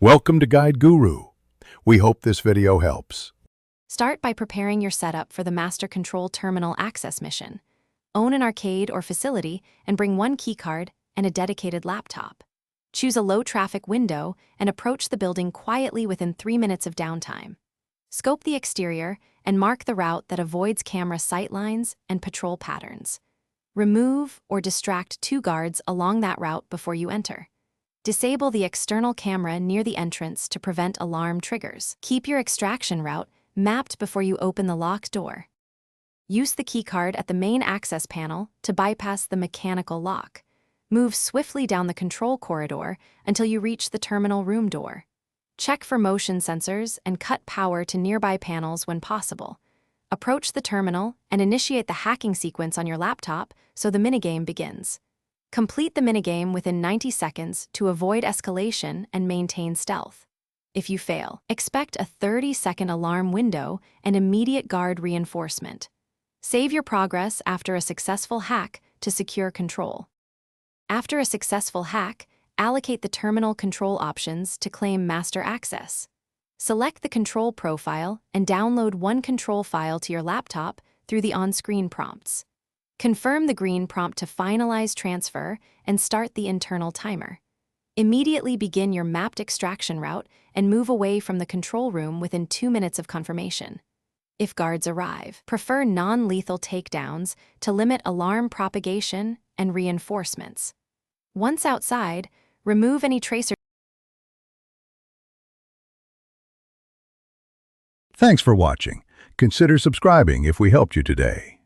Welcome to Guide Guru. We hope this video helps. Start by preparing your setup for the Master Control Terminal access mission. Own an arcade or facility and bring one keycard and a dedicated laptop. Choose a low-traffic window and approach the building quietly within 3 minutes of downtime. Scope the exterior and mark the route that avoids camera sightlines and patrol patterns. Remove or distract 2 guards along that route before you enter. Disable the external camera near the entrance to prevent alarm triggers. Keep your extraction route mapped before you open the locked door. Use the keycard at the main access panel to bypass the mechanical lock. Move swiftly down the control corridor until you reach the terminal room door. Check for motion sensors and cut power to nearby panels when possible. Approach the terminal and initiate the hacking sequence on your laptop so the minigame begins. Complete the minigame within 90 seconds to avoid escalation and maintain stealth. If you fail, expect a 30-second alarm window and immediate guard reinforcement. Save your progress after a successful hack to secure control. After a successful hack, allocate the terminal control options to claim master access. Select the control profile and download one control file to your laptop through the on-screen prompts. Confirm the green prompt to finalize transfer and start the internal timer. Immediately begin your mapped extraction route and move away from the control room within 2 minutes of confirmation. If guards arrive, prefer non-lethal takedowns to limit alarm propagation and reinforcements. Once outside, remove any tracer. Thanks for watching. Consider subscribing if we helped you today.